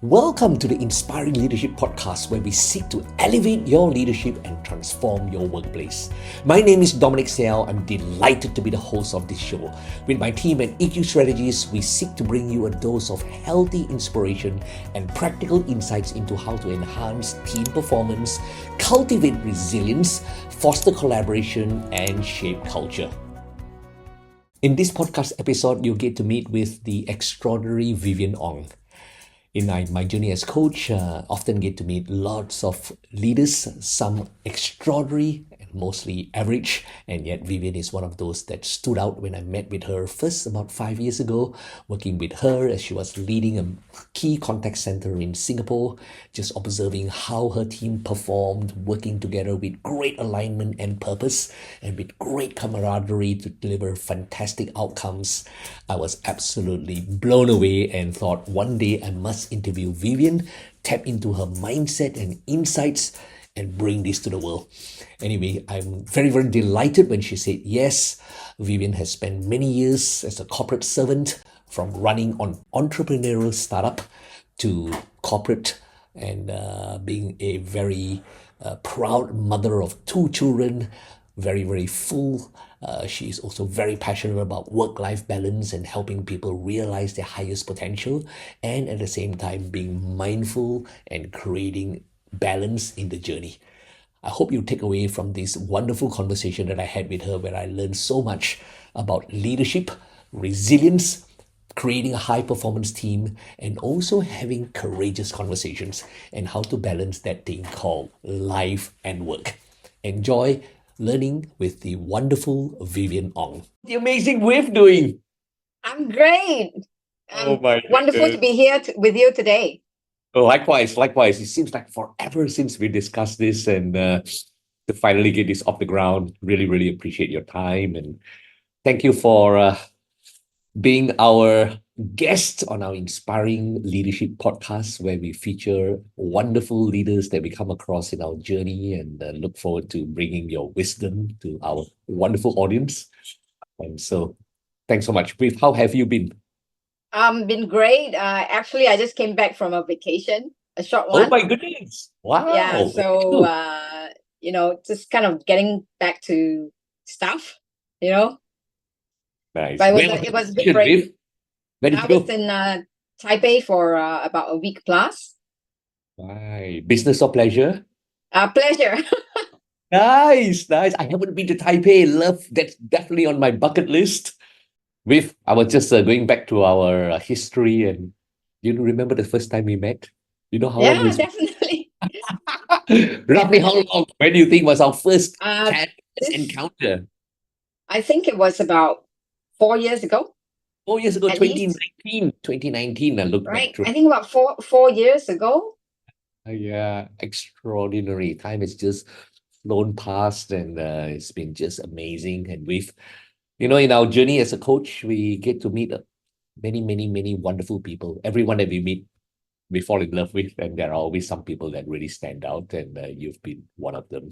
Welcome to the Inspiring Leadership Podcast, where we seek to elevate your leadership and transform your workplace. My name is Dominic Seow. I'm delighted to be the host of this show. With my team at EQ Strategist, we seek to bring you a dose of healthy inspiration and practical insights into how to enhance team performance, cultivate resilience, foster collaboration, and shape culture. In this podcast episode, you'll get to meet with the extraordinary Vivien Ong. In my journey as coach, often get to meet lots of leaders, some extraordinary and mostly average, and yet Vivien is one of those that stood out when I met with her first about 5 years ago, working with her as she was leading a key contact center in Singapore, just observing how her team performed, working together with great alignment and purpose, and with great camaraderie to deliver fantastic outcomes. I was absolutely blown away and thought one day I must interview Vivien, tap into her mindset and insights, and bring this to the world. Anyway, I'm very, very delighted when she said yes. Vivien has spent many years as a corporate servant, from running on entrepreneurial startup to corporate, and being a very proud mother of 2 children, very, very full. She is also very passionate about work-life balance and helping people realize their highest potential, and at the same time being mindful and creating balance in the journey. I hope you take away from this wonderful conversation that I had with her, where I learned so much about leadership, resilience, creating a high-performance team, and also having courageous conversations, and how to balance that thing called life and work. Enjoy learning with the wonderful Vivien Ong. The amazing Viv doing? I'm great. Oh my Wonderful to goodness. be here with you today. Oh, likewise. It seems like forever since we discussed this, and to finally get this off the ground. Really, really appreciate your time, and thank you for being our guest on our Inspiring Leadership Podcast, where we feature wonderful leaders that we come across in our journey, and look forward to bringing your wisdom to our wonderful audience. And so, thanks so much. Viv, how have you been? Been great. Actually, I just came back from a vacation, a short Oh one. my goodness! Yeah, Wow. so Excellent. just kind of getting back to stuff, you know. Nice. But Where was it the was a good vacation, break. Viv? Where did I you was go? in Taipei for about a week plus. Right. Business or pleasure? Pleasure. Nice, nice. I haven't been to Taipei. Love, that's definitely on my bucket list. I was just going back to our history, and you remember the first time we met? You know how long Yeah, it's definitely. roughly how Definitely. long? When do you think was our first Uh, first this, encounter? I think it was about 4 years ago, 4 years ago, at least, 2019. 2019, I look back right? through. I think about four years ago. Yeah, extraordinary. Time has just flown past, and it's been just amazing. And in our journey as a coach, we get to meet many, many, many wonderful people. Everyone that we meet, we fall in love with, and there are always some people that really stand out, and you've been one of them.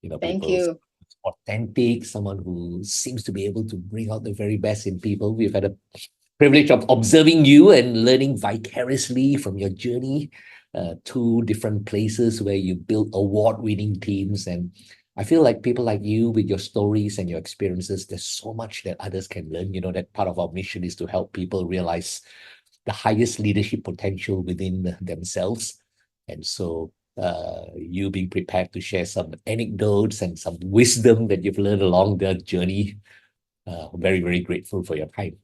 Thank People you. authentic, someone who seems to be able to bring out the very best in people. We've had a privilege of observing you and learning vicariously from your journey to different places where you built award-winning teams. And I feel like people like you, with your stories and your experiences, there's so much that others can learn. That part of our mission is to help people realize the highest leadership potential within themselves. And so you being prepared to share some anecdotes and some wisdom that you've learned along the journey. Very, very grateful for your time.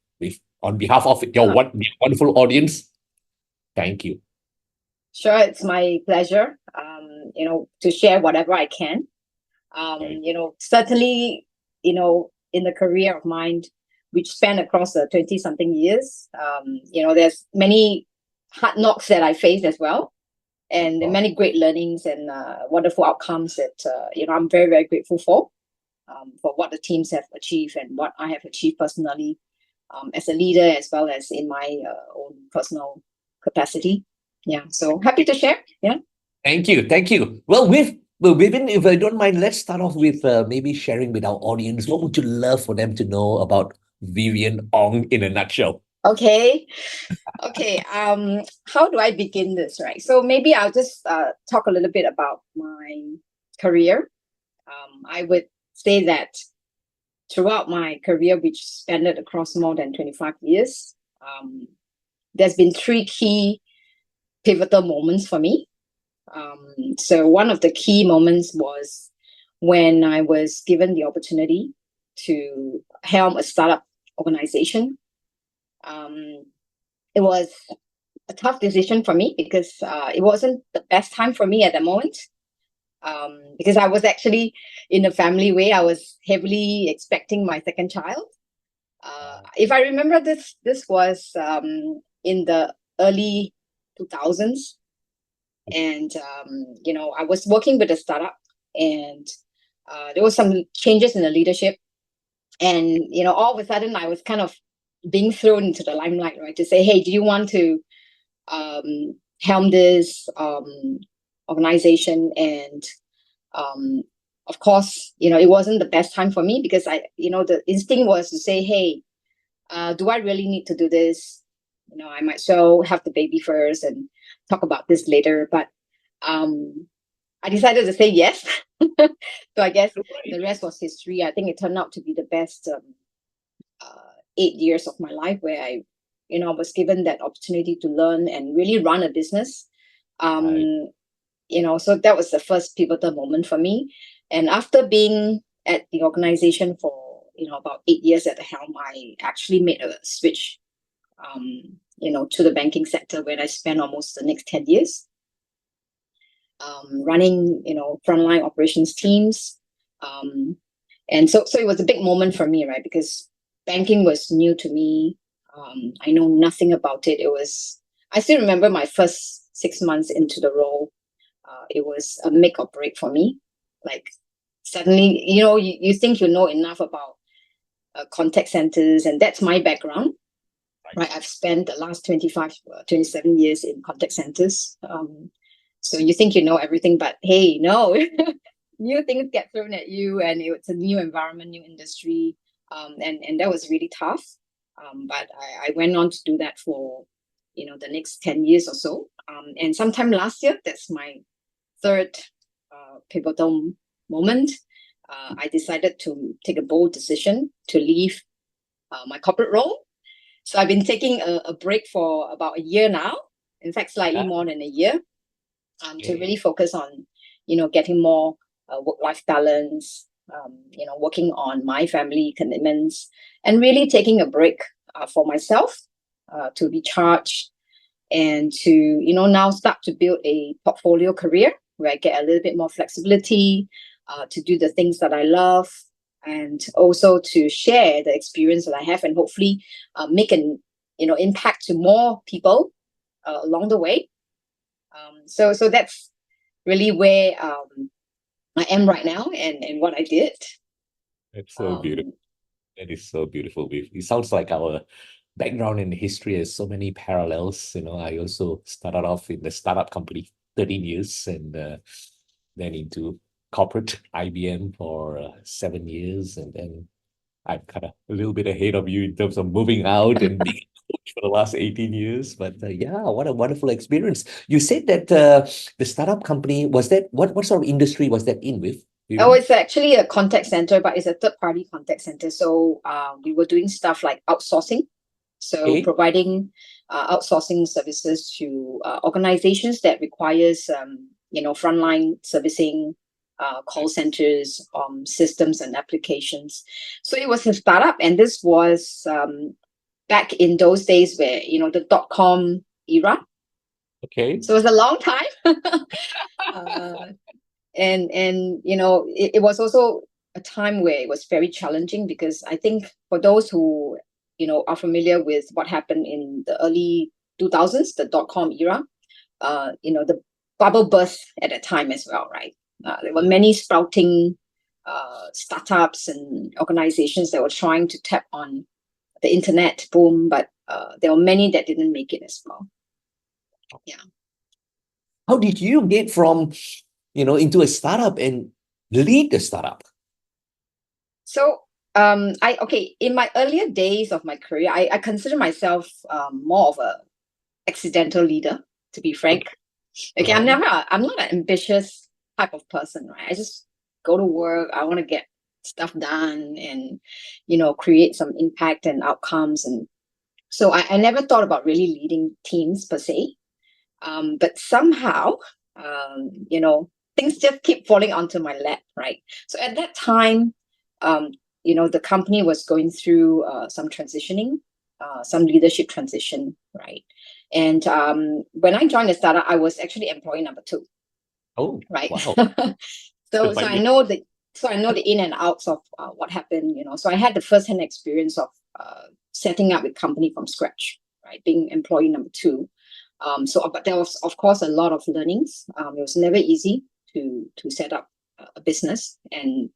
On behalf of your Uh, wonderful audience, thank you. Sure, it's my pleasure. To share whatever I can. Right. Certainly, in the career of mine, which span across the 20-something years, there's many hard knocks that I faced as well, and Wow. many great learnings and wonderful outcomes that I'm very, very grateful for what the teams have achieved and what I have achieved personally, as a leader, as well as in my own personal capacity. Yeah, so happy to share. Yeah. Thank you. Thank you. Well, Vivien, if I don't mind, let's start off with maybe sharing with our audience. What would you love for them to know about Vivien Ong in a nutshell? Okay. Okay. How do I begin this, right? So maybe I'll just talk a little bit about my career. I would say that throughout my career, which spanned across more than 25 years, there's been three key pivotal moments for me. So one of the key moments was when I was given the opportunity to helm a startup organization. It was a tough decision for me because it wasn't the best time for me at the moment. Because I was actually in a family way, I was heavily expecting my second child. If I remember, this was in the early 2000s, and I was working with a startup, and there was some changes in the leadership, and all of a sudden I was kind of being thrown into the limelight, right? To say, hey, do you want to helm this organization? And of course, it wasn't the best time for me because the instinct was to say, hey, do I really need to do this? I might so have the baby first and talk about this later. But I decided to say yes. So I guess the rest was history. I think it turned out to be the best 8 years of my life where I was given that opportunity to learn and really run a business. So that was the first pivotal moment for me. And after being at the organization for about 8 years at the helm, I actually made a switch to the banking sector, where I spent almost the next 10 years running frontline operations teams. And so it was a big moment for me, right? Because banking was new to me. I know nothing about it. I still remember my first 6 months into the role. It was a make or break for me. Like suddenly, you think you know enough about contact centers, and that's my background. Right. I've spent the last 27 years in contact centers. So you think you know everything, but hey, no, new things get thrown at you, and it's a new environment, new industry. And that was really tough. But I went on to do that for, the next 10 years or so. And sometime last year, that's my third pivotal moment. I decided to take a bold decision to leave my corporate role. So I've been taking a break for about a year now. In fact, slightly more than a year, to really focus on, getting more work-life balance, working on my family commitments, and really taking a break for myself to recharge and to, now start to build a portfolio career where I get a little bit more flexibility to do the things that I love, and also to share the experience that I have, and hopefully make an impact to more people along the way. So that's really where I am right now, and what I did. It's so beautiful. It is so beautiful. It sounds like our background in history has so many parallels. I also started off in the startup company 13 years, and then into corporate IBM for 7 years, and then I'm kind of a little bit ahead of you in terms of moving out and being a coach for the last 18 years. But yeah, what a wonderful experience. You said that the startup company, was that, what sort of industry was that in with? Oh, it's actually a contact center, but it's a third-party contact center. So we were doing stuff like outsourcing. So providing outsourcing services to organizations that requires, frontline servicing, call centers, systems and applications. So it was a startup, and this was back in those days where, the .com era. Okay. So it was a long time. And it was also a time where it was very challenging, because I think for those who are familiar with what happened in the early 2000s, the .com era, the bubble burst at that time as well, right? There were many sprouting startups and organizations that were trying to tap on the internet boom, but there were many that didn't make it as well. Yeah. How did you get from into a startup and lead the startup? So In my earlier days of my career, I consider myself more of a accidental leader, to be frank. Okay, I'm not an ambitious type of person, right? I just go to work. I want to get stuff done and, create some impact and outcomes. And so I never thought about really leading teams per se. But somehow, things just keep falling onto my lap, right? So at that time, the company was going through some transitioning, some leadership transition, right? And when I joined the startup, I was actually employee number 2, Oh, right? wow. so Quite I good. know the in and outs of what happened. So I had the first-hand experience of setting up a company from scratch, right? Being employee number 2. But there was, of course, a lot of learnings. It was never easy to set up a business, and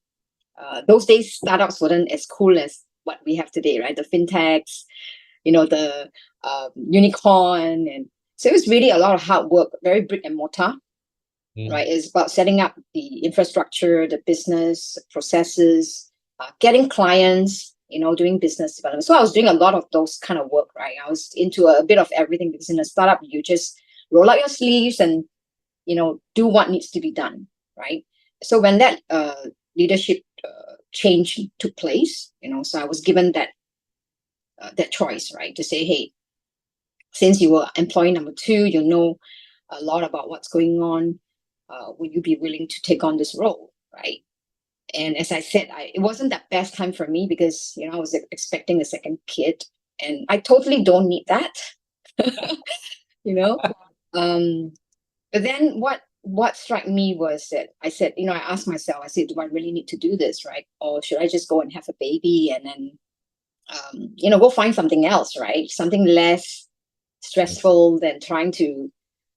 those days startups weren't as cool as what we have today, right? The fintechs, the unicorn, and so it was really a lot of hard work, very brick and mortar, right? It's about setting up the infrastructure, the business processes, getting clients, doing business development. So I was doing a lot of those kind of work, right? I was into a bit of everything, because in a startup, you just roll out your sleeves and, do what needs to be done, right? So when that leadership change took place, so I was given that choice, right? To say, hey, since you were employee number 2, you know a lot about what's going on. Would you be willing to take on this role, right? And as I said, it wasn't the best time for me, because I was expecting a second kid, and I totally don't need that. you know. But then what struck me was that I said, I asked myself, I said, do I really need to do this, right? Or should I just go and have a baby and then go find something else, right? Something less stressful than trying to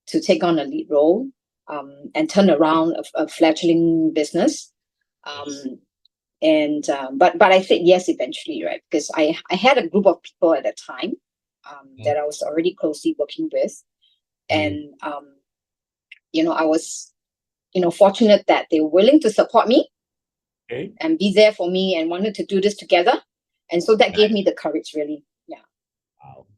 take on a lead role, and turn around a fledgling business. But I said yes eventually, right? Because I had a group of people at that time that I was already closely working with, and I was fortunate that they were willing to support me and be there for me and wanted to do this together, and so that gave me the courage, really. Yeah.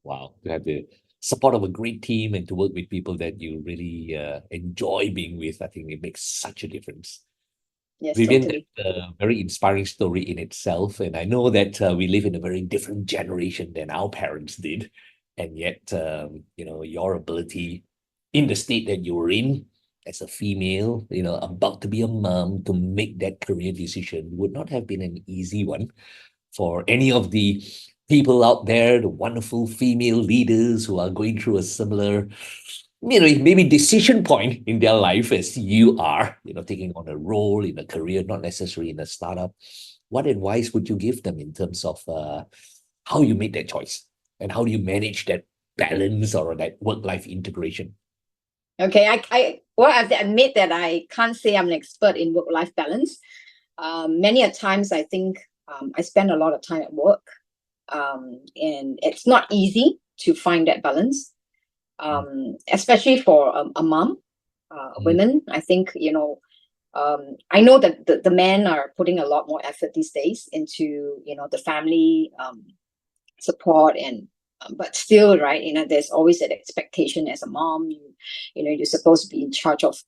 Wow. To have the support of a great team and to work with people that you really enjoy being with, I think it makes such a difference. Yes, Vivian, totally. that's a very inspiring story in itself. And I know that we live in a very different generation than our parents did. And yet, your ability in the state that you're in as a female, about to be a mom, to make that career decision would not have been an easy one for any of the people out there, the wonderful female leaders who are going through a similar, maybe decision point in their life as you are, taking on a role in a career, not necessarily in a startup. What advice would you give them in terms of how you made that choice and how do you manage that balance or that work-life integration? Okay, I have to admit that I can't say I'm an expert in work-life balance. Many a times I think I spend a lot of time at work, and it's not easy to find that balance, especially for a mom, women. I think, I know that the men are putting a lot more effort these days into, the family support, and but still, right, there's always that expectation as a mom. You're supposed to be in charge of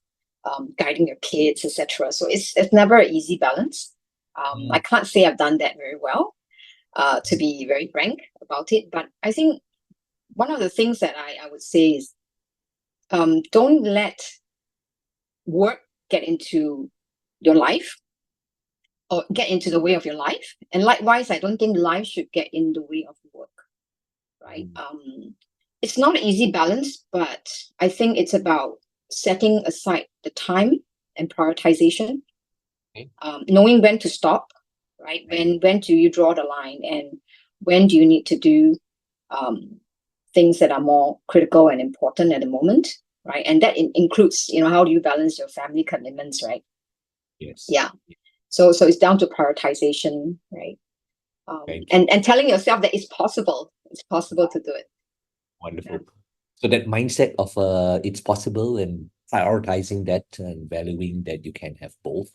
guiding your kids, etc. So it's never an easy balance. I can't say I've done that very well, to be very frank about it. But I think one of the things that I would say is, don't let work get into your life or get into the way of your life. And likewise, I don't think life should get in the way of work, right? It's not an easy balance, but I think it's about setting aside the time and prioritization, knowing when to stop, right? When do you draw the line, and when do you need to do things that are more critical and important at the moment, right? And that includes, how do you balance your family commitments, right? Yes. Yeah. So it's down to prioritization, right? And telling yourself that it's possible to do it. Wonderful. Yeah. So that mindset of it's possible and prioritizing that and valuing that you can have both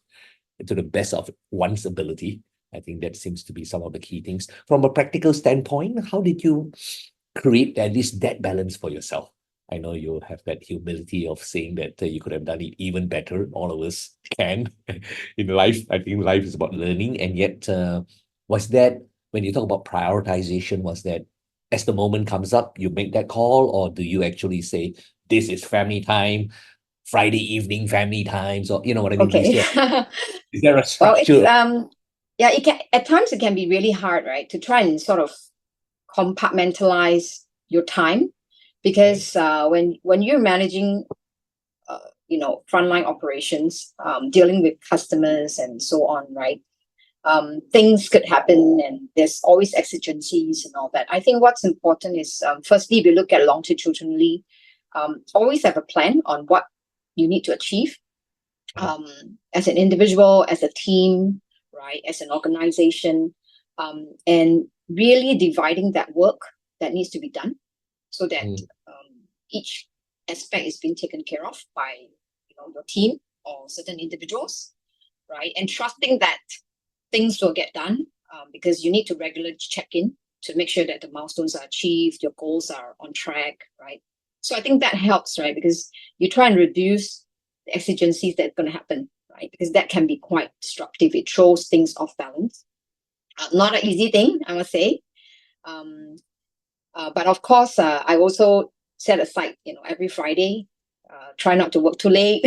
to the best of one's ability. I think that seems to be some of the key things. From a practical standpoint, how did you create at least that balance for yourself? I know you have that humility of saying that you could have done it even better. All of us can in life. I think life is about learning. And yet, was that, when you talk about prioritization, was that as the moment comes up, you make that call, or do you actually say, this is family time, Friday evening family times, or you know what I mean? Okay. Is there a Well, it's structure? yeah, it can at times it can be really hard, right, to try and sort of compartmentalize your time, because when you're managing frontline operations, dealing with customers and so on, right? Things could happen, and there's always exigencies and all that. I think what's important is, firstly, we look at longitudinally, always have a plan on what you need to achieve, as an individual, as a team, right, as an organization, and really dividing that work that needs to be done, so that each aspect is being taken care of by your team or certain individuals, right? And trusting that things will get done, because you need to regularly check in to make sure that the milestones are achieved, your goals are on track, right? So I think that helps, right? Because you try and reduce the exigencies that are going to happen, right? Because that can be quite disruptive. It throws things off balance. Not an easy thing, I must say. But of course, I also set aside, every Friday, try not to work too late.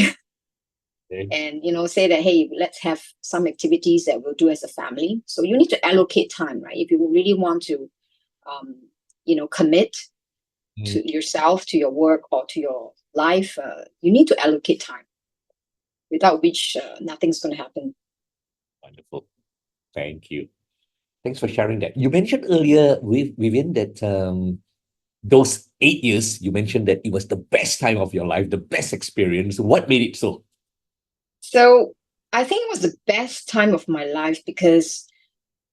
And say that, hey, let's have some activities that we'll do as a family. So you need to allocate time, right? If you really want to commit to yourself, to your work, or to your life, you need to allocate time, without which nothing's going to happen. Wonderful. Thank you. Thanks for sharing that. You mentioned earlier, with Vivien, that those 8 years, you mentioned that it was the best time of your life, the best experience. What made it so? So I think it was the best time of my life because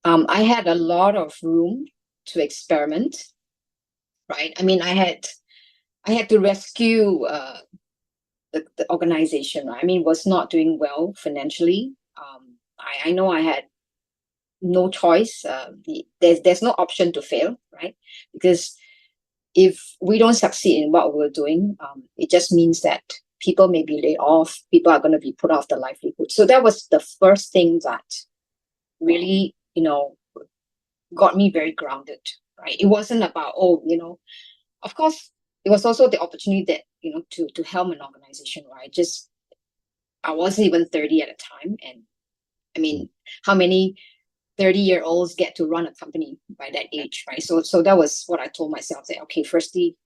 I had a lot of room to experiment, right? I mean, I had to rescue the organization. Right? I mean, it was not doing well financially. I know I had no choice. There's no option to fail, right? Because if we don't succeed in what we're doing, it just means that people may be laid off. People are going to be put off their livelihood. So that was the first thing that really, got me very grounded, right? It wasn't about, of course, it was also the opportunity that, to helm an organization, right? I wasn't even 30 at the time. And I mean, how many 30-year-olds get to run a company by that age, right? So that was what I told myself, that, okay, firstly,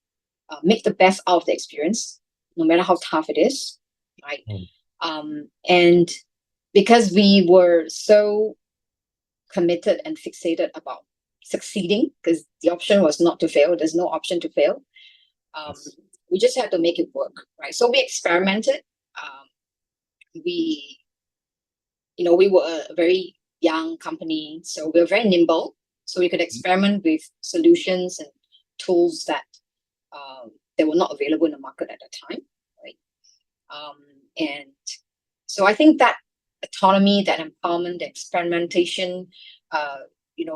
make the best out of the experience, no matter how tough it is, right? And because we were so committed and fixated about succeeding, because the option was not to fail, there's no option to fail. We just had to make it work, right? So we experimented. We were a very young company, so we were very nimble. So we could experiment with solutions and tools that were not available in the market at the time, right? And so I think that autonomy, that empowerment, the experimentation,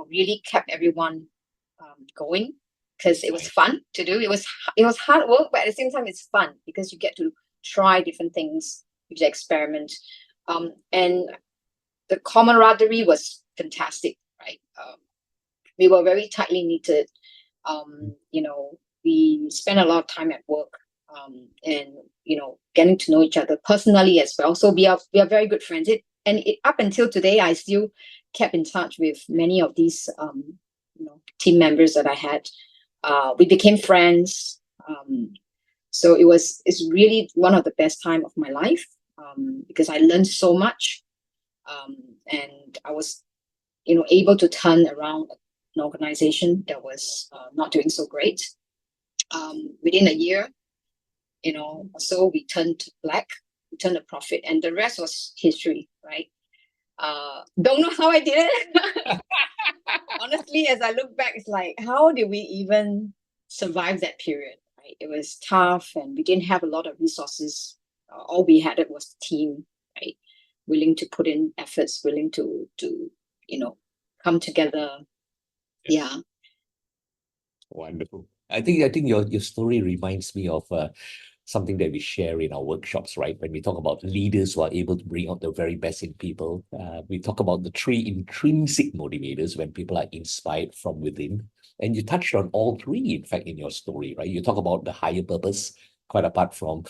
really kept everyone going, because it was fun to do. It was hard work, but at the same time, it's fun because you get to try different things with the experiment. And the camaraderie was fantastic, right? We were very tightly knitted. We spent a lot of time at work, and getting to know each other personally as well. So we are very good friends. Up until today, I still kept in touch with many of these team members that I had. We became friends. So it's really one of the best time of my life, because I learned so much, and I was able to turn around an organization that was not doing so great. Within a year, so we turned black, we turned a profit, and the rest was history, right? Don't know how I did it. Honestly, as I look back, it's like, how did we even survive that period? Right? It was tough, and we didn't have a lot of resources. All we had was the team, right? Willing to put in efforts, willing to come together. Yeah. Wonderful. I think your story reminds me of something that we share in our workshops, right? When we talk about leaders who are able to bring out the very best in people, we talk about the three intrinsic motivators when people are inspired from within. And you touched on all three, in fact, in your story, right? You talk about the higher purpose, quite apart from,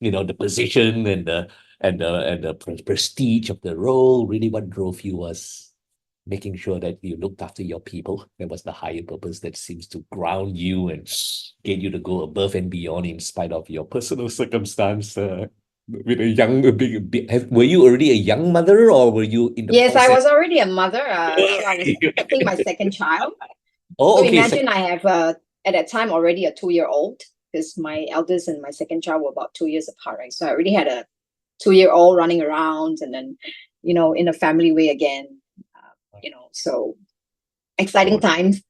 the position and the prestige of the role. Really, what drove you was making sure that you looked after your people. That was the higher purpose that seems to ground you and get you to go above and beyond in spite of your personal circumstance. With a young, were you already a young mother, or were you in the Yes, I process? was already a mother. So I was expecting my second child. Oh, So okay. imagine I have at that time already a 2-year-old, because my eldest and my second child were about 2 years apart, right? So I already had a 2-year-old running around, and then, in a family way again. So exciting times.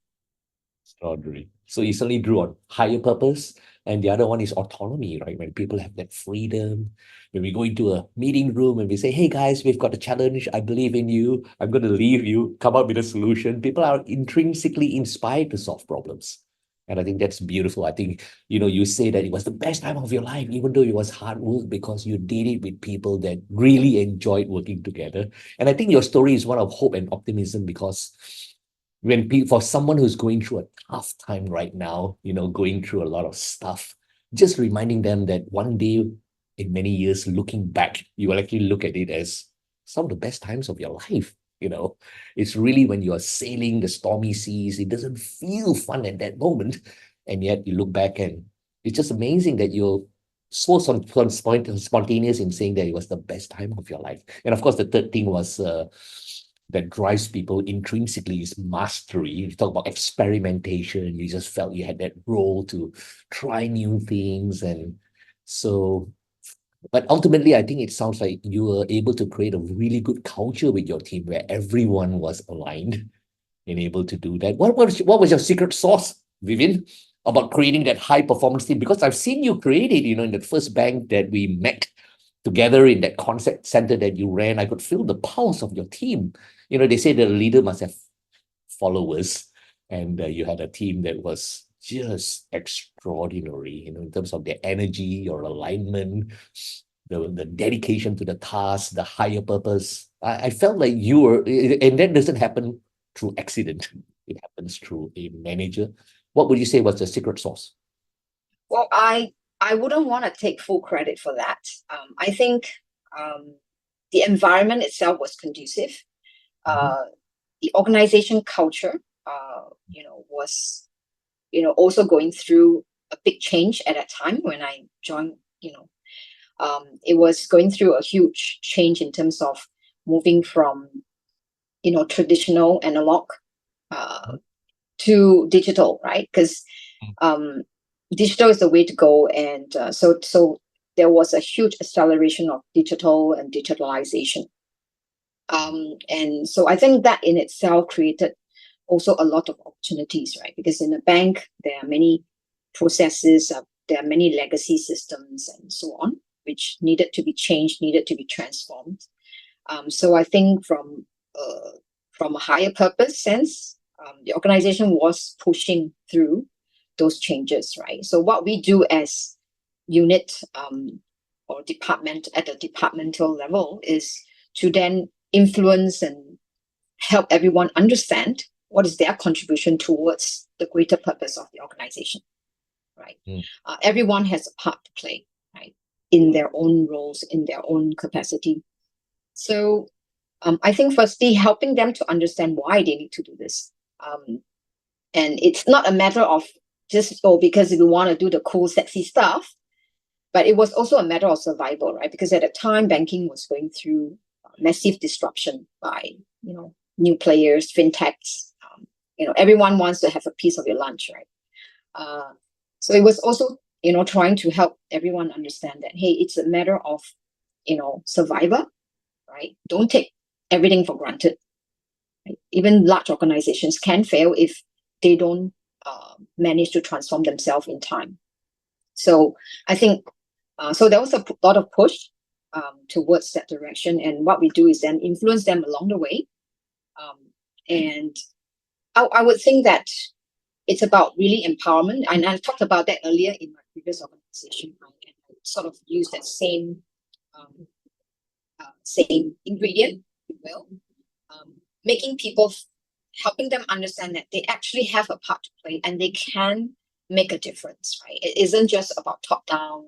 Extraordinary. So you suddenly drew on higher purpose, and the other one is autonomy, right? When people have that freedom, when we go into a meeting room and we say, "Hey guys, we've got a challenge. I believe in you. I'm going to leave you. Come up with a solution." People are intrinsically inspired to solve problems, and I think that's beautiful. I think you say that it was the best time of your life, even though it was hard work, because you did it with people that really enjoyed working together. And I think your story is one of hope and optimism, because for someone who's going through a tough time right now, going through a lot of stuff, just reminding them that one day in many years, looking back, you will actually look at it as some of the best times of your life. It's really when you are sailing the stormy seas, it doesn't feel fun at that moment. And yet you look back and it's just amazing that you're so spontaneous in saying that it was the best time of your life. And of course, the third thing was that drives people intrinsically is mastery. You talk about experimentation. You just felt you had that role to try new things. And so, but ultimately, I think it sounds like you were able to create a really good culture with your team where everyone was aligned and able to do that. What was your secret sauce, Vivien, about creating that high performance team? Because I've seen you create it, in the first bank that we met together in that concept center that you ran. I could feel the pulse of your team. They say the leader must have followers, and you had a team that was just extraordinary, in terms of their energy, your alignment, the dedication to the task, the higher purpose. I felt like you were, and that doesn't happen through accident. It happens through a manager. What would you say was the secret sauce? Well, I wouldn't want to take full credit for that. I think the environment itself was conducive. The organization culture, was, also going through a big change at that time when I joined. It was going through a huge change in terms of moving from, traditional analog to digital, right? Because digital is the way to go, and so there was a huge acceleration of digital and digitalization. And so I think that in itself created also a lot of opportunities, right? Because in a bank, there are many processes, there are many legacy systems and so on, which needed to be changed, needed to be transformed. So I think from a higher purpose sense, the organization was pushing through those changes, right? So what we do as unit or department at the departmental level is to then influence and help everyone understand what is their contribution towards the greater purpose of the organization, right? Everyone has a part to play, right, in their own roles, in their own capacity. So I think firstly, helping them to understand why they need to do this. And it's not a matter of just, because we want to do the cool, sexy stuff, but it was also a matter of survival, right? Because at the time, banking was going through massive disruption by, new players, fintechs. Everyone wants to have a piece of your lunch, right? So it was also, trying to help everyone understand that, hey, it's a matter of, survivor, right? Don't take everything for granted. Right? Even large organizations can fail if they don't manage to transform themselves in time. So I think, so there was a lot of push towards that direction. And what we do is then influence them along the way, And I would think that it's about really empowerment. And I talked about that earlier in my previous organization, right? And I sort of used that um, same ingredient, if you will, making people, helping them understand that they actually have a part to play and they can make a difference, right? It isn't just about top-down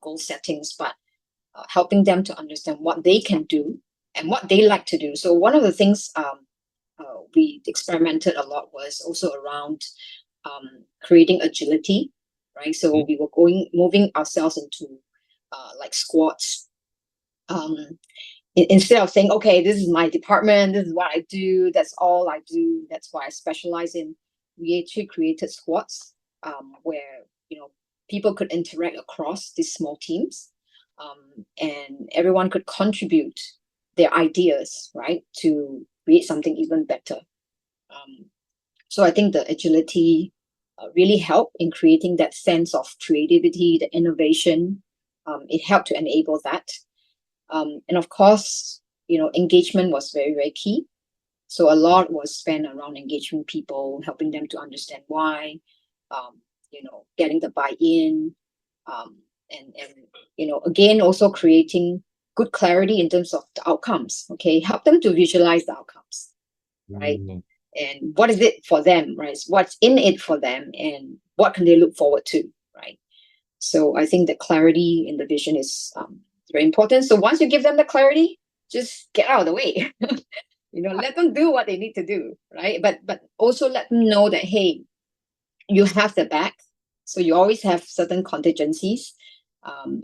goal settings, but helping them to understand what they can do and what they like to do. So one of the things we experimented a lot was also around creating agility, right? So we were moving ourselves into like squads. Instead of saying, okay, this is my department, this is what I do, that's all I do, that's what I specialize in, we actually created squads where, people could interact across these small teams, and everyone could contribute their ideas, right, to create something even better. So I think the agility really helped in creating that sense of creativity, the innovation. It helped to enable that. And of course, engagement was very, very key. So a lot was spent around engaging people, helping them to understand why, getting the buy-in, and again, also creating good clarity in terms of the outcomes. Okay, help them to visualize the outcomes, right? And what is it for them, right? What's in it for them, and what can they look forward to, right? So I think the clarity in the vision is very important. So once you give them the clarity, just get out of the way. Let them do what they need to do, right? But also let them know that, hey, you have the back. So you always have certain contingencies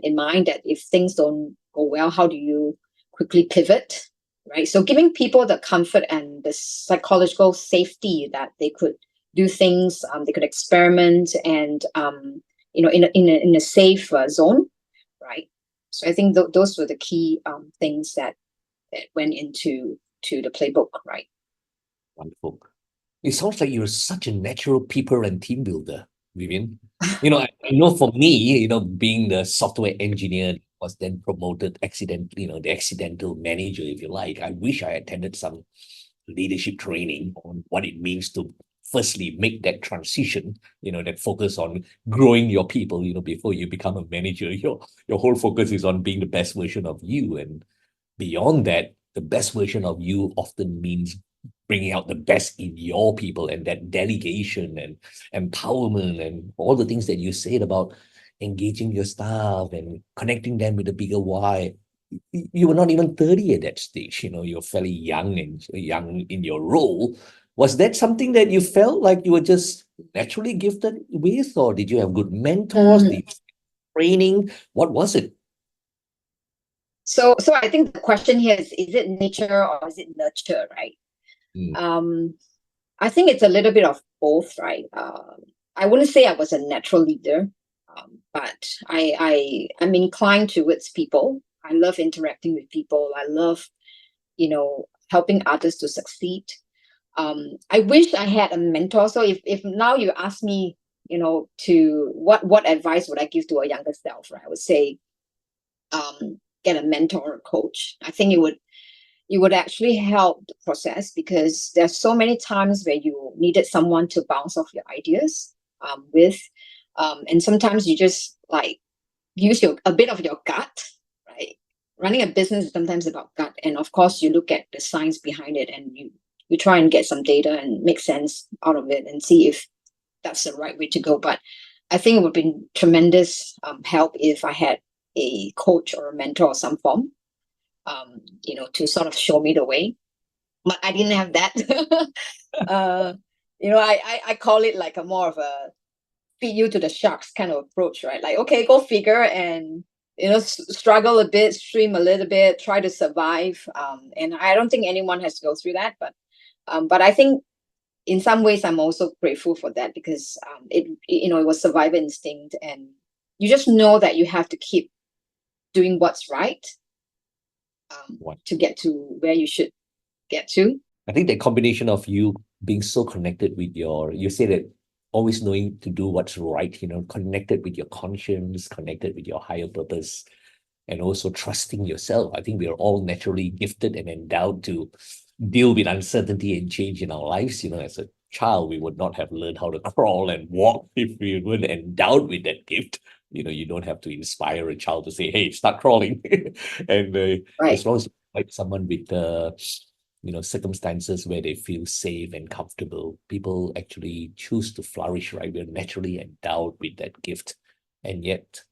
in mind, that if things don't go well, how do you quickly pivot, right? So giving people the comfort and the psychological safety that they could do things, they could experiment, and in a safe zone, right? So I think those were the key things that went into the playbook, right? Wonderful. It sounds like you're such a natural people and team builder, Vivien. I know for me, being the software engineer was then promoted accidentally, the accidental manager, if you like. I wish I attended some leadership training on what it means to firstly make that transition, that focus on growing your people, before you become a manager. Your whole focus is on being the best version of you. And beyond that, the best version of you often means bringing out the best in your people, and that delegation and empowerment and all the things that you said about engaging your staff and connecting them with a bigger why. You were not even 30 at that stage, you're fairly young and young in your role. Was that something that you felt like you were just naturally gifted with, or did you have good mentors? Did you have training? What was it? So I think the question here is it nature or is it nurture, right? I think it's a little bit of both, right? I wouldn't say I was a natural leader, but I'm inclined towards people. I love interacting with people. I love, helping others to succeed. I wish I had a mentor. So if now you ask me, to what advice would I give to a younger self, right? I would say, get a mentor or coach. I think it would actually help the process, because there's so many times where you needed someone to bounce off your ideas with, and sometimes you just like use a bit of your gut, right? Running a business is sometimes about gut, and of course you look at the science behind it, and you try and get some data and make sense out of it and see if that's the right way to go. But I think it would be tremendous help if I had a coach or a mentor of some form, to sort of show me the way. But I didn't have that. I call it like a more of a feed you to the sharks kind of approach, right? Like, okay, go figure, and struggle a bit, stream a little bit, try to survive. And I don't think anyone has to go through that, but I think in some ways I'm also grateful for that, because it was survival instinct, and you just know that you have to keep doing what's right to get to where you should get to. I think that combination of you being so connected with you say that always knowing to do what's right, connected with your conscience, connected with your higher purpose, and also trusting yourself. I think we are all naturally gifted and endowed to deal with uncertainty and change in our lives. As a child, we would not have learned how to crawl and walk if we weren't endowed with that gift. You don't have to inspire a child to say, "Hey, start crawling." And Right. as long as you like someone with circumstances where they feel safe and comfortable, people actually choose to flourish, right? We're naturally endowed with that gift. And yet,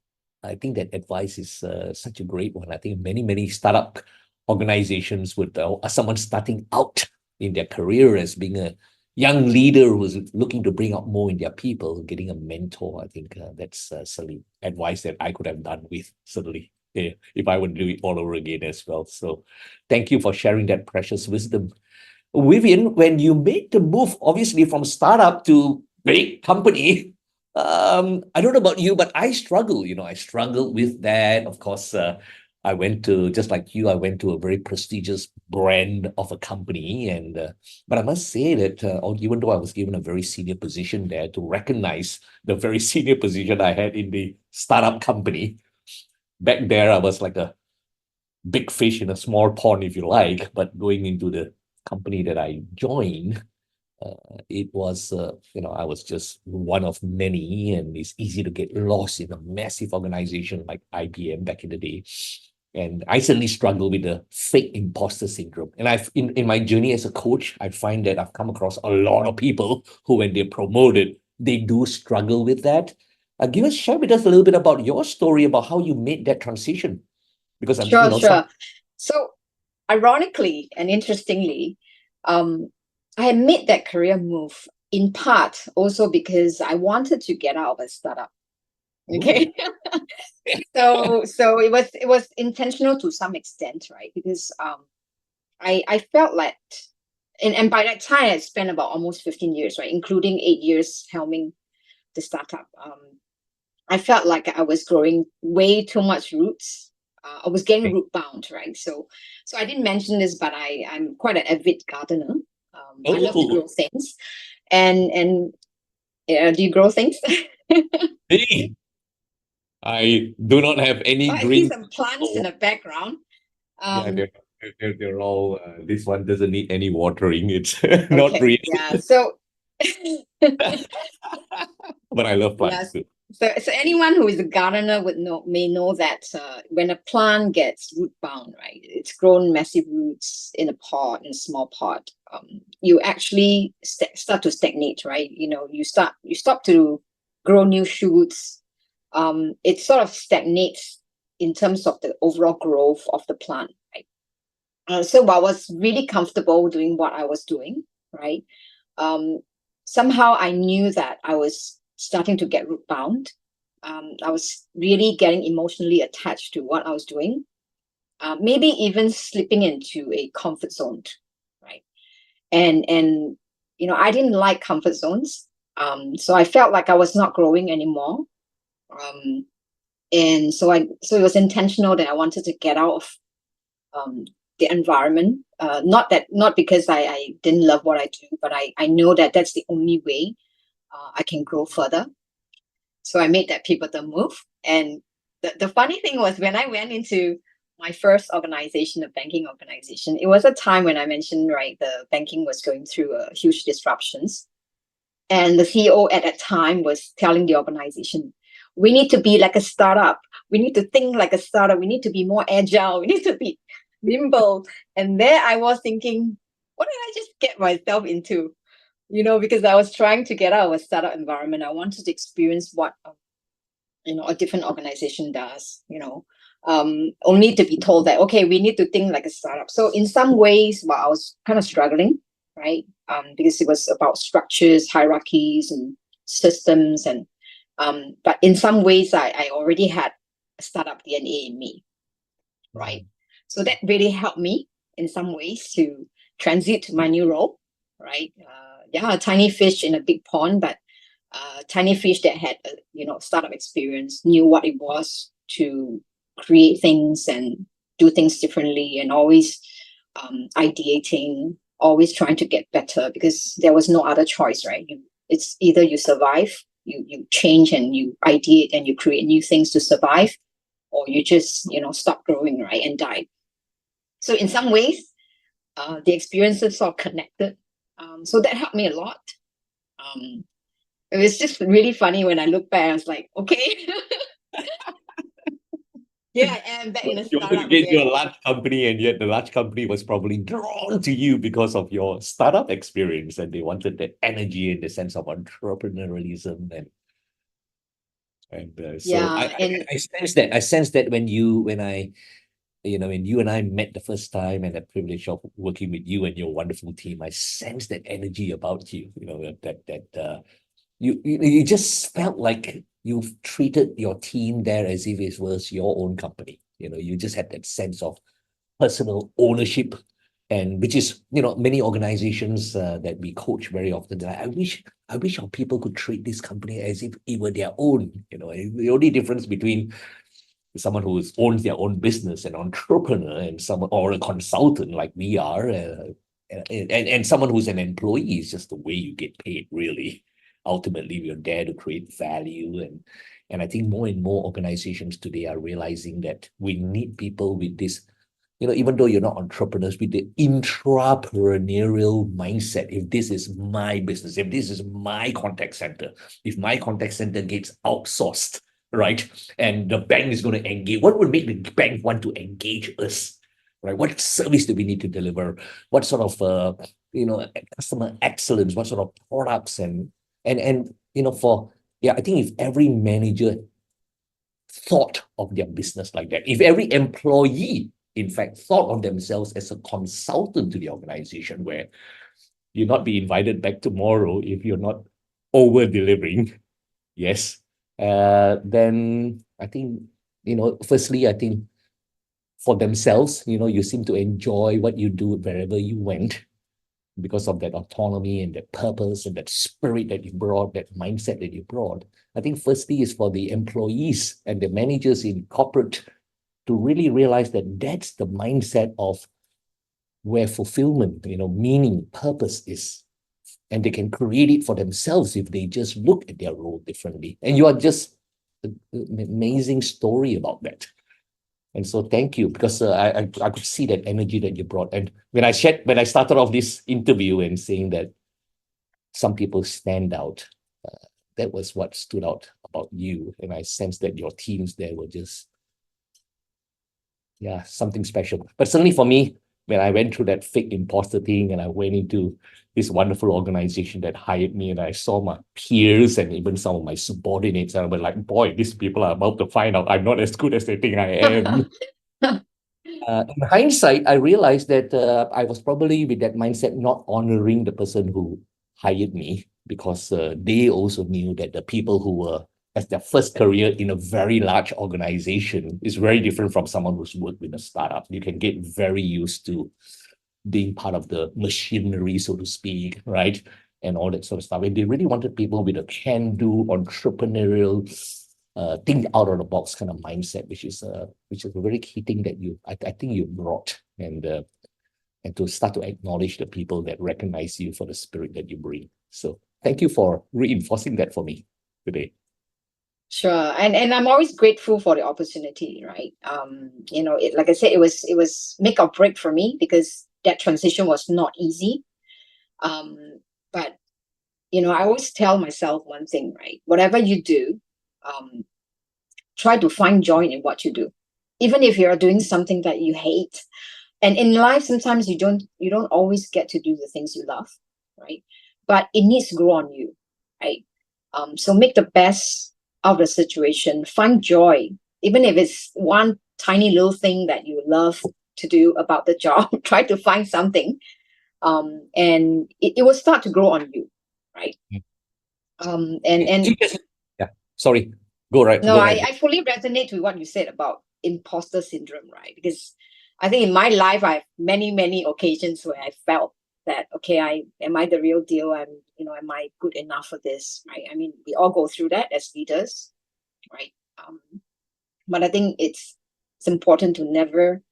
I think that advice is such a great one. I think many startup organizations with someone starting out in their career as being a young leader who's looking to bring out more in their people, getting a mentor. I think that's certainly advice that I could have done with, certainly, if I would do it all over again as well. So thank you for sharing that precious wisdom. Vivien, when you made the move, obviously from startup to big company, I don't know about you, but I struggle. I struggled with that. Of course, I went to, just like you, I went to a very prestigious brand of a company, and but I must say that even though I was given a very senior position there, to recognize the very senior position I had in the startup company, back there I was like a big fish in a small pond, if you like. But going into the company that I joined, it was, I was just one of many, and it's easy to get lost in a massive organization like IBM back in the day. And I certainly struggle with the fake imposter syndrome. And in my journey as a coach, I find that I've come across a lot of people who, when they're promoted, they do struggle with that. Share with us a little bit about your story about how you made that transition. Because I'm, Sure. So ironically and interestingly, I had made that career move in part also because I wanted to get out of a startup. Okay. So it was intentional to some extent, right? Because I felt like, and by that time I spent about almost 15 years, right, including 8 years helming the startup. I felt like I was growing way too much roots. I was getting root bound, right? So I didn't mention this, but I'm quite an avid gardener. I love to grow things, and do you grow things? Hey, I do not have any I see green. some plants in the background. Yeah, Um, they're all. This one doesn't need any watering. It's not okay, really, yeah. So but I love plants yes. too. So anyone who is a gardener may know that when a plant gets root bound, right, it's grown massive roots in a small pot. You actually start to stagnate, right? You stop to grow new shoots. It sort of stagnates in terms of the overall growth of the plant, right? So I was really comfortable doing what I was doing, right? Somehow I knew that I was starting to get root bound. I was really getting emotionally attached to what I was doing, maybe even slipping into a comfort zone, right? And I didn't like comfort zones, so I felt like I was not growing anymore. Um, and so it was intentional that I wanted to get out of the environment. Not because I didn't love what I do, but I know that that's the only way I can grow further. So I made that pivotal move. And the funny thing was, when I went into my first organization, a banking organization, it was a time when I mentioned, right, the banking was going through huge disruptions. And the CEO at that time was telling the organization, we need to be like a startup. We need to think like a startup. We need to be more agile. We need to be nimble. And there I was thinking, what did I just get myself into? Because I was trying to get out of a startup environment. I wanted to experience what a different organization does, only to be told that, okay, we need to think like a startup. So in some ways, I was kind of struggling, right? Because it was about structures, hierarchies, and systems. And but in some ways, I already had a startup DNA in me, right? So that really helped me in some ways to transit to my new role, right? A tiny fish in a big pond, but tiny fish that had startup experience, knew what it was to create things and do things differently, and always ideating, always trying to get better, because there was no other choice, right? It's either you survive, you change and you ideate and you create new things to survive, or you just stop growing, right, and die. So in some ways, the experiences sort of connected. So that helped me a lot. It was just really funny when I look back. I was like, okay, here I am back in a You wanted to startup get to again. a large company, and yet the large company was probably drawn to you because of your startup experience, and they wanted that energy and the sense of entrepreneurialism, and so Yeah, and I sense that when you and I met the first time, and the privilege of working with you and your wonderful team, I sense that energy about you. You just felt like you've treated your team there as if it was your own company. You just had that sense of personal ownership, and which is, many organizations that we coach very often, they're like, I wish our people could treat this company as if it were their own. The only difference between someone who owns their own business, an entrepreneur, and someone, or a consultant like we are, and someone who's an employee, is just the way you get paid, really. Ultimately, we are there to create value, and I think more and more organizations today are realizing that we need people with this, even though you're not entrepreneurs, with the intrapreneurial mindset. If this is my business, if this is my contact center, if my contact center gets outsourced, right, and the bank is going to engage, what would make the bank want to engage us, right? What service do we need to deliver? What sort of customer excellence? What sort of products? And for, yeah, I think if every manager thought of their business like that, if every employee in fact thought of themselves as a consultant to the organization, where you'll not be invited back tomorrow if you're not over delivering, yes, then I think, firstly, I think for themselves, you seem to enjoy what you do wherever you went, because of that autonomy and that purpose and that spirit that you brought, that mindset that you brought. I think firstly is for the employees and the managers in corporate to really realize that that's the mindset of where fulfillment, meaning, purpose is. And they can create it for themselves if they just look at their role differently. And you are just an amazing story about that. And so thank you, because I could see that energy that you brought. And when I started off this interview and saying that some people stand out, that was what stood out about you. And I sensed that your teams there were just, yeah, something special. But certainly for me, when I went through that fake imposter thing and I went into this wonderful organization that hired me, and I saw my peers and even some of my subordinates, and I was like, boy, these people are about to find out I'm not as good as they think I am. In hindsight, I realized that I was probably, with that mindset, not honoring the person who hired me, because they also knew that the people who were as their first career in a very large organization is very different from someone who's worked with a startup. You can get very used to being part of the machinery, so to speak, right? And all that sort of stuff. And they really wanted people with a can-do, entrepreneurial, think out of the box kind of mindset, which is a very key thing that I think you brought, and to start to acknowledge the people that recognize you for the spirit that you bring. So thank you for reinforcing that for me today. Sure, and I'm always grateful for the opportunity, right? Like I said, it was make or break for me, because that transition was not easy. But I always tell myself one thing, right? Whatever you do, try to find joy in what you do, even if you're doing something that you hate. And in life, sometimes you don't always get to do the things you love, right? But it needs to grow on you, right? So make the best of the situation. Find joy, even if it's one tiny little thing that you love to do about the job. Try to find something, and it will start to grow on you, right? And Yeah, sorry, go no, ahead. I fully resonate with what you said about imposter syndrome, right? Because I think in my life, I have many, many occasions where I felt that, okay, am I the real deal? Am I good enough for this? Right? I mean, we all go through that as leaders, right? But I think it's important to never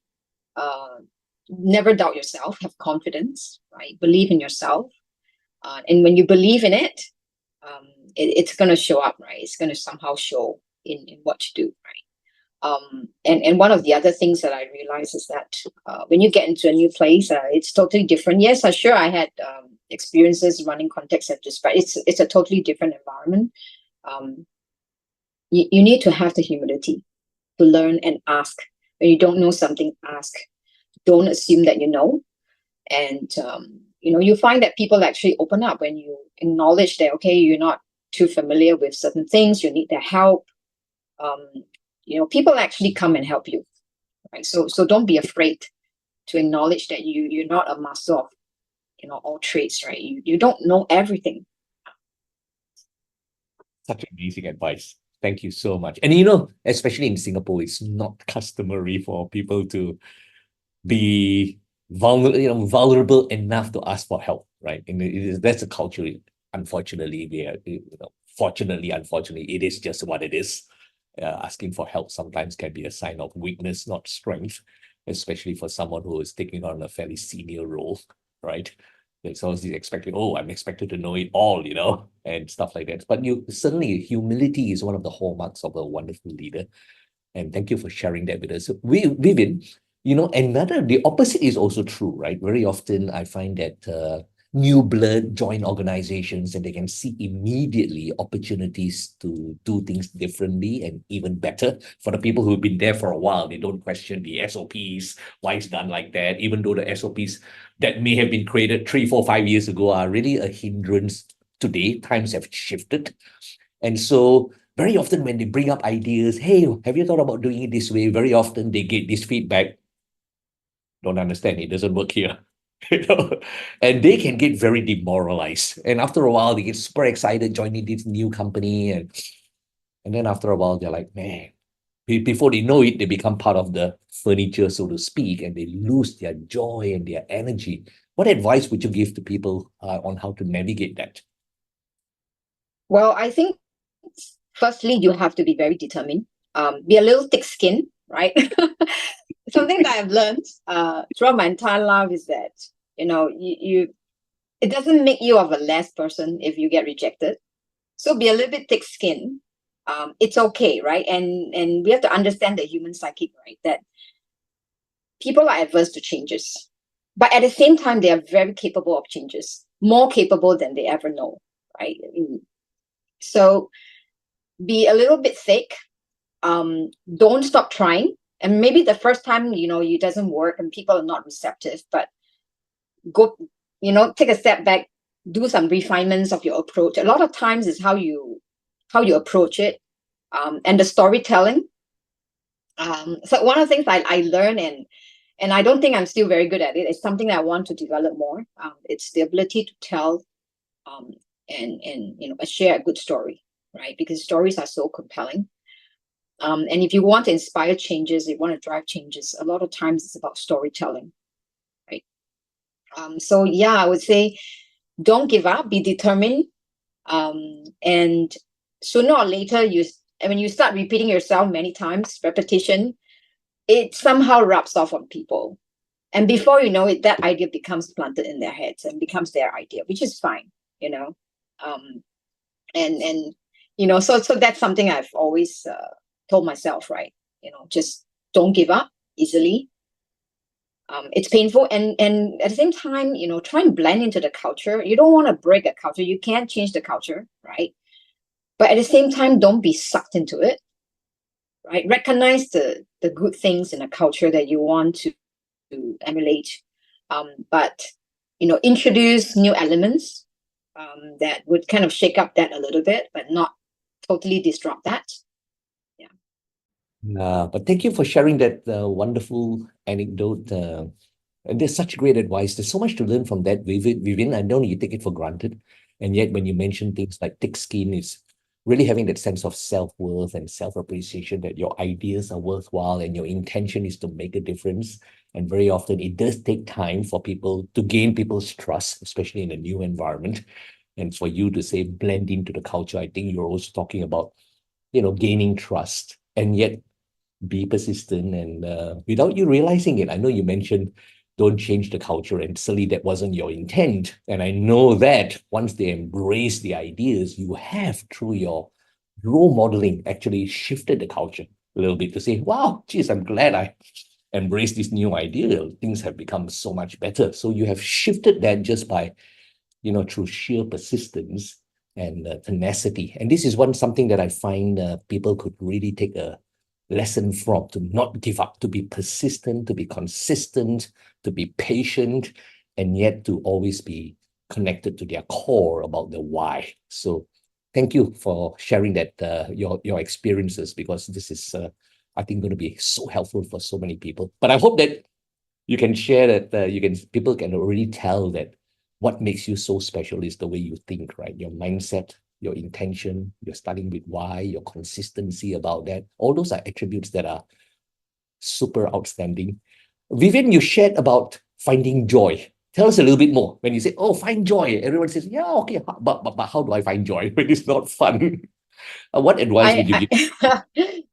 doubt yourself. Have confidence, right? Believe in yourself, and when you believe in it, it's going to show up, right? It's going to somehow show in what you do, right? And one of the other things that I realized is that when you get into a new place, it's totally different. Yes, sure, I had experiences running contact centers, but it's a totally different environment. You need to have the humility to learn and ask. When you don't know something, ask. Don't assume that you know. And you find that people actually open up when you acknowledge that, okay, you're not too familiar with certain things, you need their help. People actually come and help you, right? So don't be afraid to acknowledge that you're not a master of all trades, right? You don't know everything. Such amazing advice. Thank you so much. And especially in Singapore, it's not customary for people to be vulnerable enough to ask for help, right? And that's a culture. Unfortunately, fortunately, unfortunately, it is just what it is. Asking for help sometimes can be a sign of weakness, not strength, especially for someone who is taking on a fairly senior role, right? It's always expected, oh, I'm expected to know it all, and stuff like that. But certainly humility is one of the hallmarks of a wonderful leader. And thank you for sharing that with us. Vivien, the opposite is also true, right? Very often I find that new blood join organizations and they can see immediately opportunities to do things differently and even better. For the people who've been there for a while, they don't question the SOPs, why it's done like that, even though the SOPs that may have been created 3, 4, 5 years ago are really a hindrance today. Times have shifted. And so very often when they bring up ideas, hey, have you thought about doing it this way? Very often they get this feedback, don't understand, it doesn't work here. And they can get very demoralized. And after a while, they get super excited joining this new company. And then after a while, they're like, man, before they know it, they become part of the furniture, so to speak, and they lose their joy and their energy. What advice would you give to people on how to navigate that? Well, I think firstly, you have to be very determined. Be a little thick-skinned, right? Something that I've learned throughout my entire life is that it doesn't make you of a less person if you get rejected. So be a little bit thick-skinned. It's okay, right? And we have to understand the human psyche, right? That people are adverse to changes, but at the same time, they are very capable of changes, more capable than they ever know, right? So be a little bit thick. Don't stop trying. And maybe the first time, it doesn't work and people are not receptive, but go, take a step back, do some refinements of your approach. A lot of times is how you approach it, and the storytelling. So one of the things I learned, and I don't think I'm still very good at it. It's something that I want to develop more. It's the ability to tell, and share a good story, right? Because stories are so compelling. And if you want to inspire changes, you want to drive changes, a lot of times it's about storytelling, right? So yeah, I would say don't give up, be determined. And sooner or later, when you start repeating yourself many times, repetition, it somehow rubs off on people. And before you know it, that idea becomes planted in their heads and becomes their idea, which is fine, so that's something I've always told myself, right? Just don't give up easily. It's painful, and at the same time, try and blend into the culture. You don't want to break a culture. You can't change the culture, right? But at the same time, don't be sucked into it, right? Recognize the good things in a culture that you want to emulate, but introduce new elements that would kind of shake up that a little bit, but not totally disrupt that. But thank you for sharing that wonderful anecdote. And there's such great advice. There's so much to learn from that, Vivien. I know you take it for granted. And yet when you mention things like thick skin, is really having that sense of self-worth and self-appreciation that your ideas are worthwhile and your intention is to make a difference. And very often it does take time for people to gain people's trust, especially in a new environment. And for you to say blend into the culture, I think you're also talking about, gaining trust and yet be persistent and without you realizing it. I know you mentioned don't change the culture, and certainly that wasn't your intent. And I know that once they embrace the ideas, you have, through your role modeling, actually shifted the culture, a little bit to say, wow, geez, I'm glad I embraced this new idea. Things have become so much better. So you have shifted that just by, through sheer persistence and tenacity. And this is something that I find people could really take a lesson from, to not give up, to be persistent, to be consistent, to be patient, and yet to always be connected to their core about the why. So thank you for sharing that, your experiences, because this is, I think, going to be so helpful for so many people. But I hope that you can share that, people can already tell that what makes you so special is the way you think, right? Your mindset, your intention, you're starting with why, your consistency about that. All those are attributes that are super outstanding. Vivien, you shared about finding joy. Tell us a little bit more. When you say, oh, find joy, everyone says, yeah, okay, but how do I find joy when it's not fun? What advice would you give?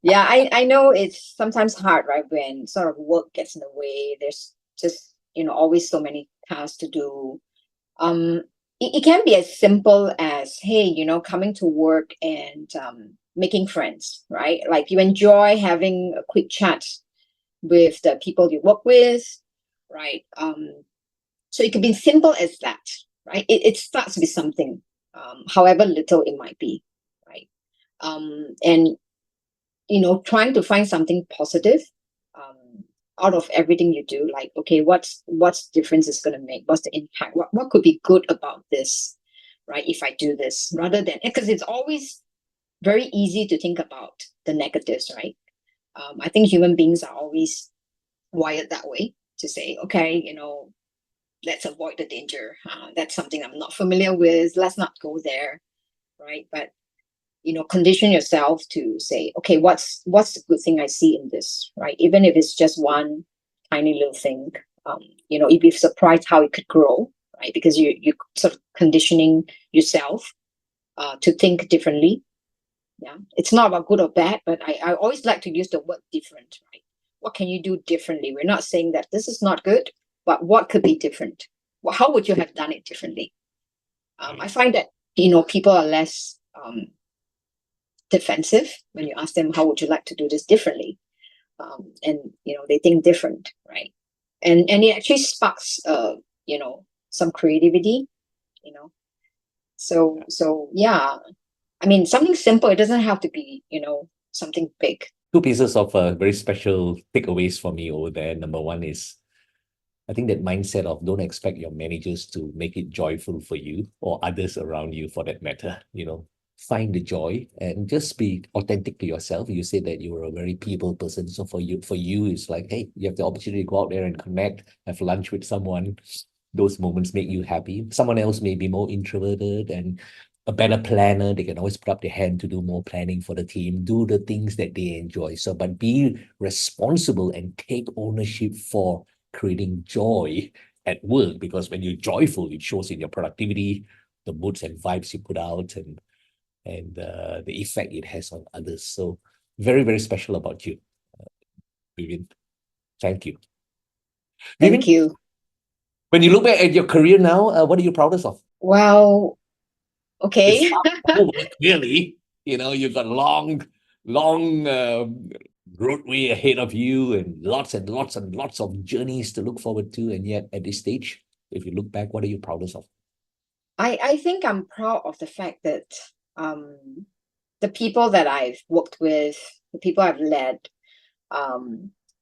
Yeah, I know it's sometimes hard, right? When sort of work gets in the way, there's just, always so many tasks to do. It can be as simple as, hey, coming to work and making friends, right? Like you enjoy having a quick chat with the people you work with, right? So it could be simple as that, right? It starts with something, however little it might be, right? And trying to find something positive out of everything you do, like, okay, what's difference is going to make? What's the impact? What could be good about this, right? If I do this, rather than, because it's always very easy to think about the negatives, right? I think human beings are always wired that way, to say, okay, let's avoid the danger. That's something I'm not familiar with. Let's not go there, right? But condition yourself to say, okay, what's the good thing I see in this, right? Even if it's just one tiny little thing, you'd be surprised how it could grow, right? Because you sort of conditioning yourself to think differently. Yeah, it's not about good or bad, but I always like to use the word different, right? What can you do differently? We're not saying that this is not good, but what could be different? Well, how would you have done it differently? I find that people are less defensive when you ask them, how would you like to do this differently? And they think different, right? And it actually sparks some creativity, so yeah, I mean, something simple. It doesn't have to be something big. Two pieces of very special takeaways for me over there. Number one is, I think that mindset of don't expect your managers to make it joyful for you, or others around you for that matter. Find the joy and just be authentic to yourself. You say that you are a very people person. So for you, it's like, hey, you have the opportunity to go out there and connect, have lunch with someone. Those moments make you happy. Someone else may be more introverted and a better planner. They can always put up their hand to do more planning for the team, do the things that they enjoy. So, but be responsible and take ownership for creating joy at work, because when you're joyful, it shows in your productivity, the moods and vibes you put out, and the effect it has on others. So very, very special about you, Vivien. Thank you. Thank Vivien, you. when you look back at your career now, what are you proudest of? Well, It's okay. far over, clearly. You've got long roadway ahead of you, and lots and lots of journeys to look forward to. And yet, at this stage, if you look back, what are you proudest of? I think I'm proud of the fact that the people that I've worked with, the people I've led,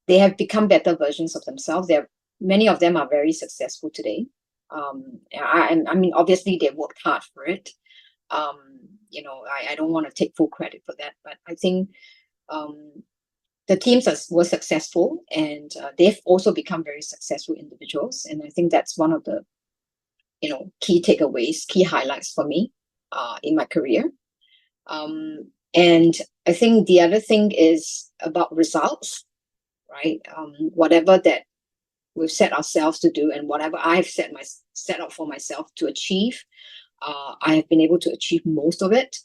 they have become better versions of themselves. Many of them are very successful today. I mean, obviously they worked hard for it. I don't want to take full credit for that, but I think the teams were successful, and they've also become very successful individuals. And I think that's one of the key takeaways, key highlights for me in my career. And I think the other thing is about results, right? Whatever that we've set ourselves to do, and whatever I've set up for myself to achieve, I have been able to achieve most of it,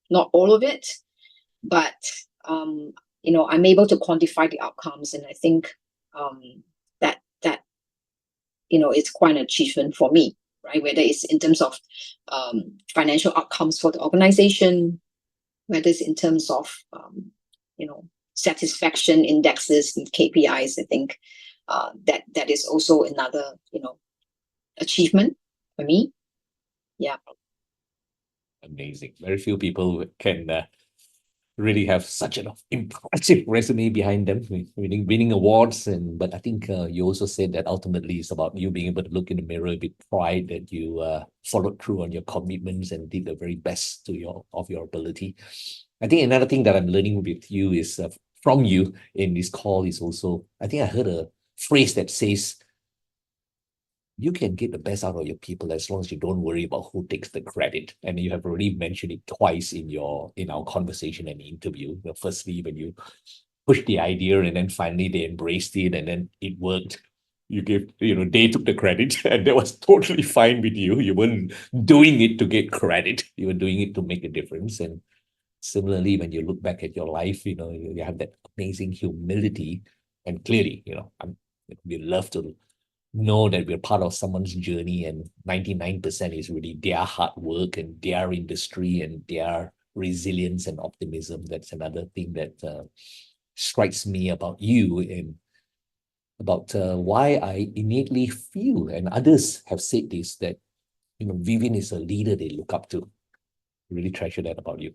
not all of it, but I'm able to quantify the outcomes, and I think that it's quite an achievement for me, right? Whether it's in terms of financial outcomes for the organization, whether it's in terms of satisfaction indexes and KPIs. I think that is also another, achievement for me. Yeah. Amazing. Very few people can really have such an impressive resume behind them, winning awards. But I think you also said that ultimately it's about you being able to look in the mirror with pride that you followed through on your commitments and did the very best of your ability. I think another thing that I'm learning with you is from you in this call is also, I think I heard a phrase that says, you can get the best out of your people as long as you don't worry about who takes the credit. And you have already mentioned it twice in our conversation and interview. Firstly, when you pushed the idea and then finally they embraced it and then it worked. They took the credit and that was totally fine with you. You weren't doing it to get credit. You were doing it to make a difference. And similarly, when you look back at your life, you have that amazing humility. And clearly, we love to know that we're part of someone's journey, and 99% is really their hard work and their industry and their resilience and optimism. That's another thing that strikes me about you and about why I innately feel, and others have said this, that Vivien is a leader they look up to. Really treasure that about you.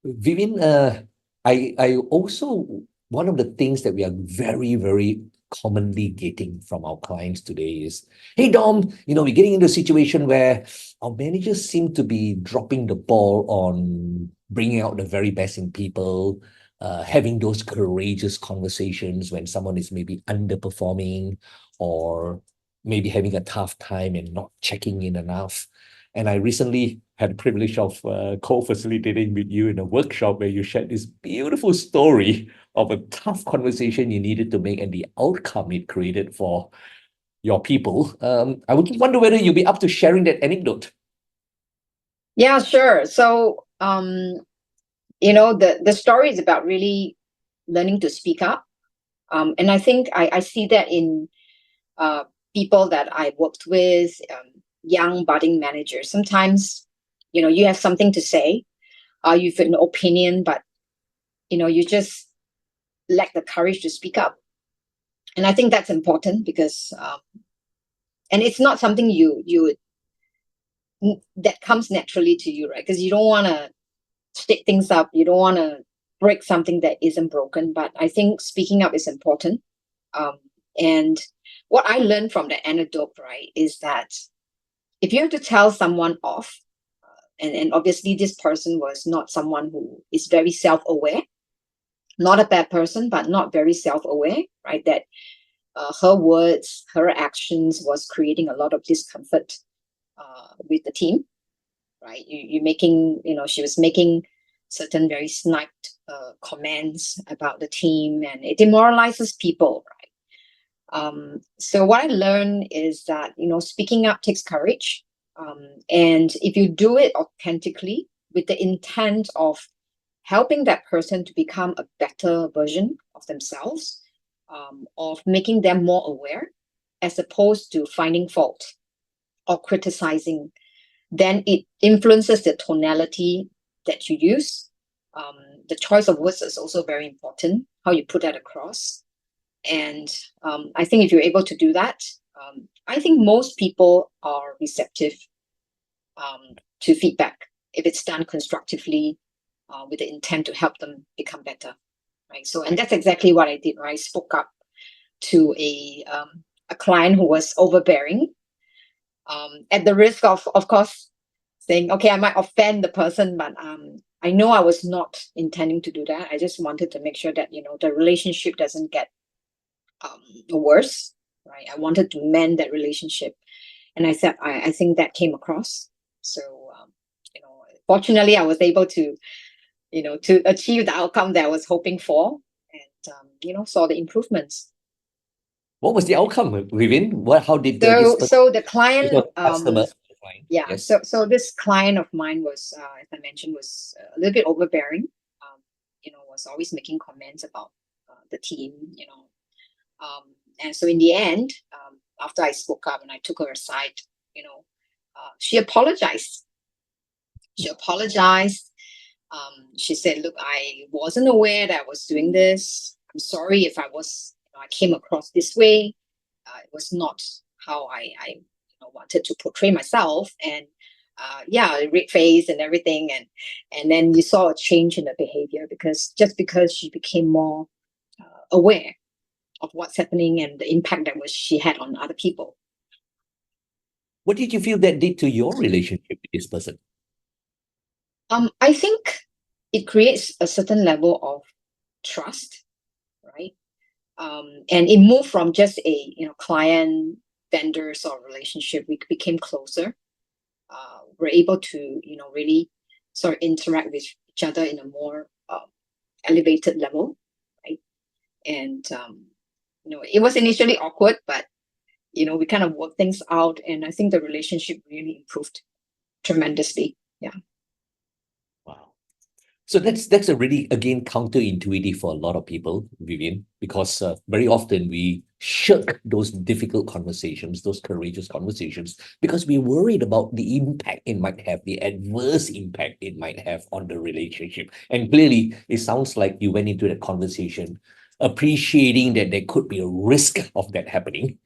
Vivien, I also, one of the things that we are very, very commonly getting from our clients today is, hey, Dom, we're getting into a situation where our managers seem to be dropping the ball on bringing out the very best in people, having those courageous conversations when someone is maybe underperforming or maybe having a tough time and not checking in enough. And I recently had the privilege of co-facilitating with you in a workshop where you shared this beautiful story of a tough conversation you needed to make and the outcome it created for your people. I would just wonder whether you'll be up to sharing that anecdote. Yeah, sure. So, the story is about really learning to speak up. And I think I see that in people that I worked with, young budding managers. Sometimes, you have something to say, you've an opinion, but, you just lack the courage to speak up. And I think that's important because, and it's not something that comes naturally to you, right? Because you don't want to stick things up. You don't want to break something that isn't broken. But I think speaking up is important. And what I learned from the anecdote, right, is that if you have to tell someone off, and obviously this person was not someone who is very self-aware, not a bad person, but not very self-aware, right? That her words, her actions was creating a lot of discomfort with the team, right? She was making certain very sniped comments about the team, and it demoralizes people, right? So what I learned is that, speaking up takes courage. And if you do it authentically with the intent of helping that person to become a better version of themselves, of making them more aware, as opposed to finding fault or criticizing, then it influences the tonality that you use. The choice of words is also very important, how you put that across. And I think if you're able to do that, I think most people are receptive to feedback if it's done constructively with the intent to help them become better, right? So, and that's exactly what I did, right? I spoke up to a client who was overbearing, at the risk of course, saying, okay, I might offend the person, but I know I was not intending to do that. I just wanted to make sure that, the relationship doesn't get worse, right? I wanted to mend that relationship. And I said, I think that came across. So, fortunately, I was able to, to achieve the outcome that I was hoping for and, saw the improvements. What was the outcome, Vivien? How did so the client, customer? Yeah. Yes. So this client of mine was, as I mentioned, was a little bit overbearing. Was always making comments about the team. And so in the end, after I spoke up and I took her aside, she apologized. She apologized, She said, look, I wasn't aware that I was doing this. I'm sorry if I came across this way. It was not how I wanted to portray myself. And yeah, red face and everything. And then you saw a change in the behavior because she became more aware of what's happening and the impact that she had on other people. What did you feel that did to your relationship with this person? I think it creates a certain level of trust, right? And it moved from just a client vendor sort of relationship. We became closer. We're able to really sort of interact with each other in a more elevated level, right? And it was initially awkward, but we kind of worked things out, and I think the relationship really improved tremendously. Yeah. Wow. So that's a really, again, counterintuitive for a lot of people, Vivien, because very often we shirk those difficult conversations, those courageous conversations, because we're worried about the impact it might have, the adverse impact it might have on the relationship. And clearly, it sounds like you went into that conversation appreciating that there could be a risk of that happening.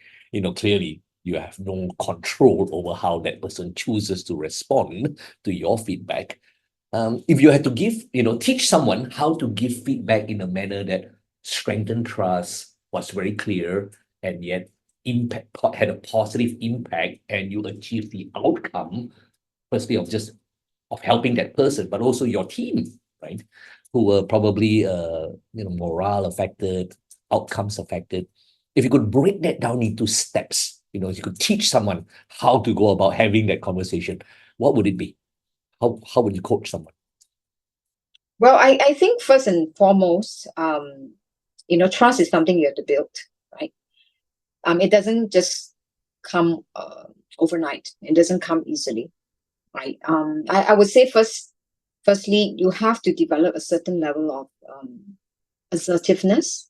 Clearly, you have no control over how that person chooses to respond to your feedback. If you had to teach someone how to give feedback in a manner that strengthened trust, was very clear, and yet had a positive impact, and you achieve the outcome, firstly of helping that person, but also your team, right? Who were probably morale affected, outcomes affected. If you could break that down into steps, if you could teach someone how to go about having that conversation, what would it be? How would you coach someone? Well, I think first and foremost, trust is something you have to build, right? It doesn't just come overnight. It doesn't come easily, right? I would say firstly, you have to develop a certain level of assertiveness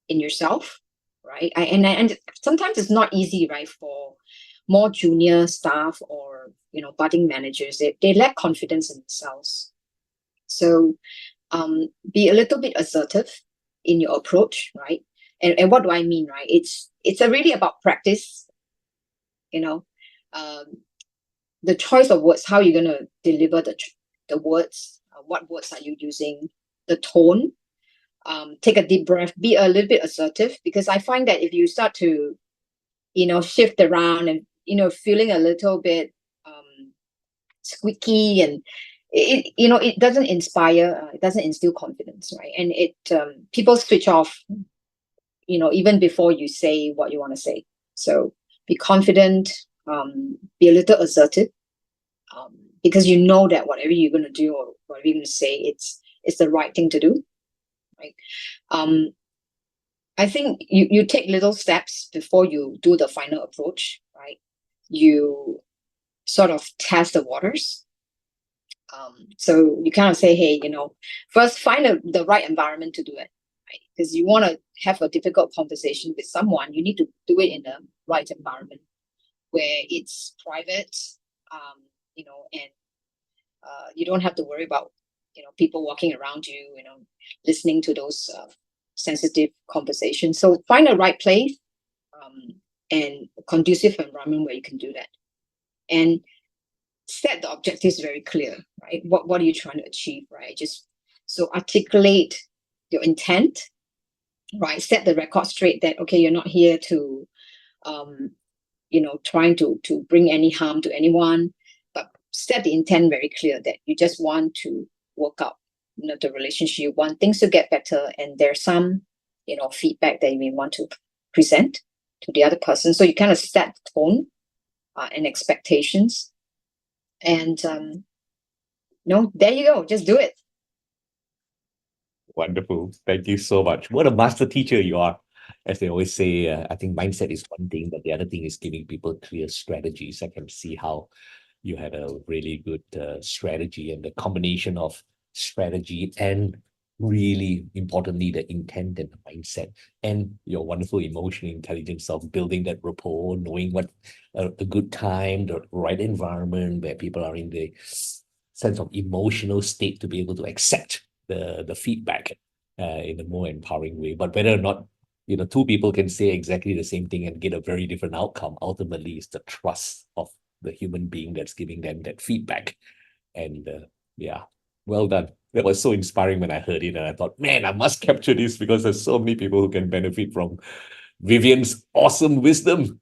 in yourself, right? And sometimes it's not easy, right, for more junior staff or budding managers. They lack confidence in themselves. So be a little bit assertive in your approach, right? And what do I mean, right? It's a really about practice, you know, um, the choice of words, how you're going to deliver the words, what words are you using, the tone. Take a deep breath, be a little bit assertive, because I find that if you start to, shift around and, feeling a little bit squeaky and it doesn't inspire, it doesn't instill confidence, right? And people switch off, even before you say what you want to say. So be confident, be a little assertive, because you know that whatever you're going to do or whatever you're going to say, it's the right thing to do, right? I think you take little steps before you do the final approach, right? You sort of test the waters. So you kind of say, hey, first find the right environment to do it, right? Because you want to have a difficult conversation with someone, you need to do it in the right environment where it's private, and you don't have to worry about, people walking around you, listening to those sensitive conversations. So find the right place and a conducive environment where you can do that. And set the objectives very clear, right? What are you trying to achieve, right? Just so articulate your intent, right? Set the record straight that, okay, you're not here to, trying to bring any harm to anyone, but set the intent very clear that you just want to work out, the relationship, you want things to get better, and there's some, feedback that you may want to present to the other person. So you kind of set the tone and expectations. And there you go. Just do it. Wonderful. Thank you so much. What a master teacher you are. As they always say, I think mindset is one thing, but the other thing is giving people clear strategies. I can see how you had a really good strategy, and the combination of strategy and, really importantly, the intent and the mindset, and your wonderful emotional intelligence of building that rapport, knowing what a good time, the right environment where people are in the sense of emotional state to be able to accept the feedback in a more empowering way. But whether or not, two people can say exactly the same thing and get a very different outcome, ultimately is the trust of the human being that's giving them that feedback. And yeah, well done. That was so inspiring when I heard it, and I thought, man, I must capture this because there's so many people who can benefit from Vivien's awesome wisdom.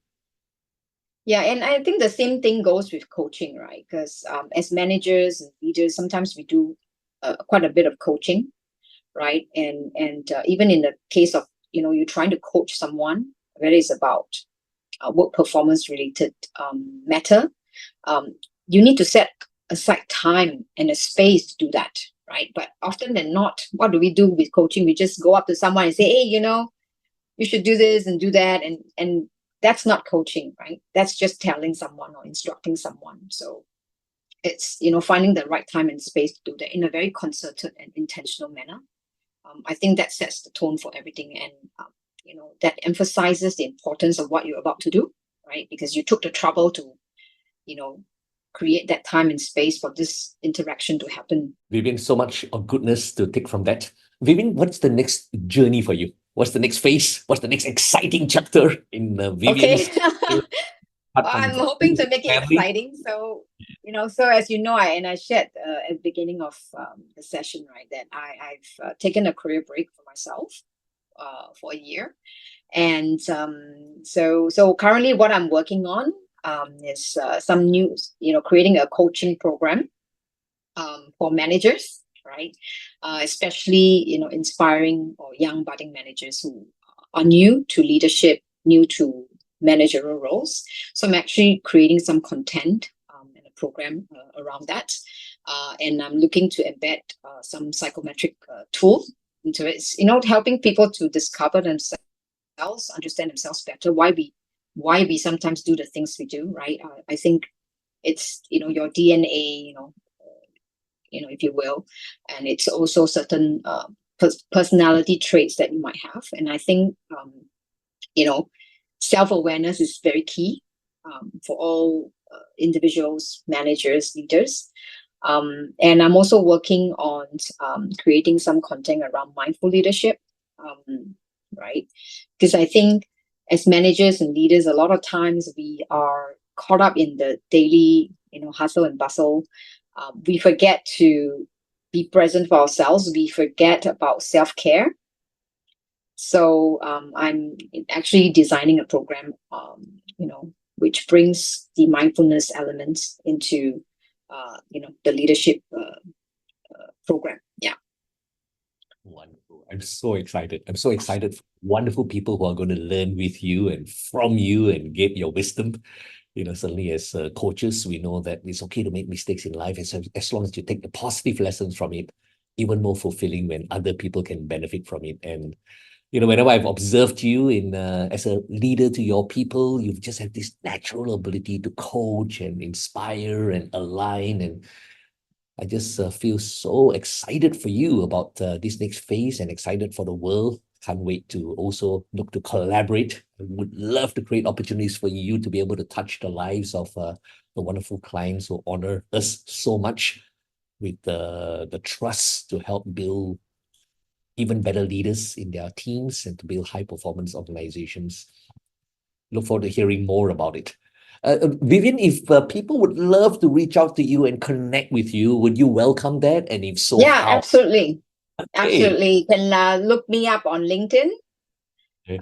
Yeah, and I think the same thing goes with coaching, right? Because as managers and leaders, sometimes we do quite a bit of coaching, right? And even in the case of, you're trying to coach someone, whether it's about work performance related matter, you need to set aside time and a space to do that, right? But often than not, what do we do with coaching? We just go up to someone and say, hey, you should do this and do that, and that's not coaching, right? That's just telling someone or instructing someone. So it's finding the right time and space to do that in a very concerted and intentional manner. I think that sets the tone for everything, and that emphasizes the importance of what you're about to do, right? Because you took the trouble to create that time and space for this interaction to happen. Vivien, so much of goodness to take from that. Vivien, what's the next journey for you? What's the next phase? What's the next exciting chapter in Vivien's Okay. I'm hoping to make it exciting. So, so as you know, I shared at the beginning of the session, right, that I've taken a career break for myself for a year. And so currently what I'm working on is some new, creating a coaching program for managers, right? Especially, inspiring or young budding managers who are new to leadership, new to managerial roles. So I'm actually creating some content and a program around that. And I'm looking to embed some psychometric tool into it. It's, helping people to discover themselves, understand themselves better, why we sometimes do the things we do, right? I think it's, your DNA, if you will, and it's also certain personality traits that you might have. And I think, self-awareness is very key for all individuals, managers, leaders. And I'm also working on creating some content around mindful leadership, right? Because I think as managers and leaders, a lot of times we are caught up in the daily, hustle and bustle. We forget to be present for ourselves. We forget about self-care. So I'm actually designing a program, which brings the mindfulness elements into, the leadership program. Yeah. Wonderful. I'm so excited. I'm so excited for wonderful people who are going to learn with you and from you and get your wisdom. Certainly as coaches, we know that it's okay to make mistakes in life as long as you take the positive lessons from it, even more fulfilling when other people can benefit from it. And whenever I've observed you in as a leader to your people, you've just had this natural ability to coach and inspire and align. And I just feel so excited for you about this next phase and excited for the world. Can't wait to also look to collaborate. I would love to create opportunities for you to be able to touch the lives of the wonderful clients who honor us so much with the trust to help build even better leaders in their teams and to build high performance organizations. Look forward to hearing more about it. Vivien, if people would love to reach out to you and connect with you, would you welcome that? And if so, Yeah, how? absolutely. Okay. Absolutely. You can look me up on LinkedIn Okay.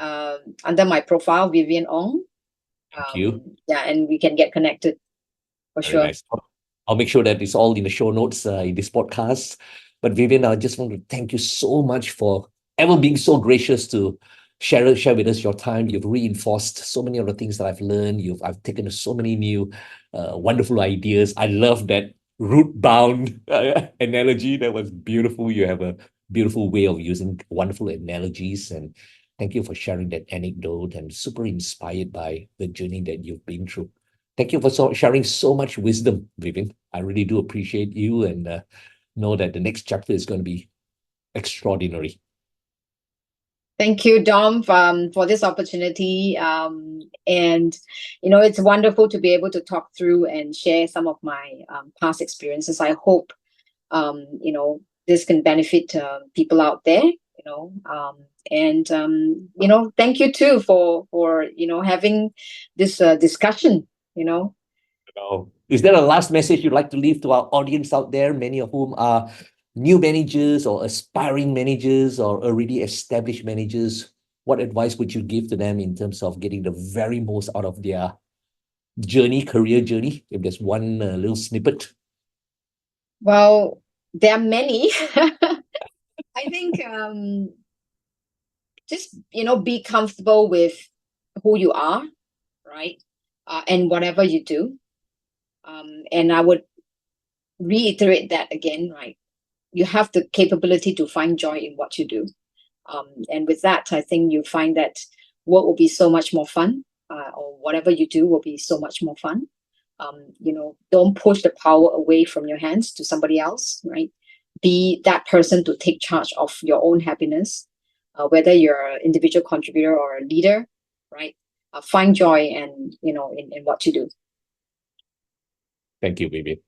under my profile, Vivien Ong. Thank you. Yeah, and we can get connected for Very sure. nice. I'll make sure that it's all in the show notes in this podcast. But Vivien, I just want to thank you so much for ever being so gracious to share with us your time. You've reinforced so many of the things that I've learned. I've taken so many new wonderful ideas. I love that root bound analogy. That was beautiful. You have a beautiful way of using wonderful analogies, and thank you for sharing that anecdote. I'm super inspired by the journey that you've been through. Thank you for sharing so much wisdom, Vivien. I really do appreciate you, and know that the next chapter is going to be extraordinary. Thank you, Dom, for this opportunity. And, it's wonderful to be able to talk through and share some of my past experiences. I hope, this can benefit people out there, and, thank you too for having this discussion, Is there a last message you'd like to leave to our audience out there, many of whom are new managers or aspiring managers or already established managers? What advice would you give to them in terms of getting the very most out of their career journey? If there's one little snippet. Well, there are many. I think just be comfortable with who you are, right? And whatever you do. And I would reiterate that again, right? You have the capability to find joy in what you do. And with that, I think you find that work will be so much more fun, or whatever you do will be so much more fun. Don't push the power away from your hands to somebody else, right? Be that person to take charge of your own happiness, whether you're an individual contributor or a leader, right? Find joy and in what you do. Thank you, Vivien.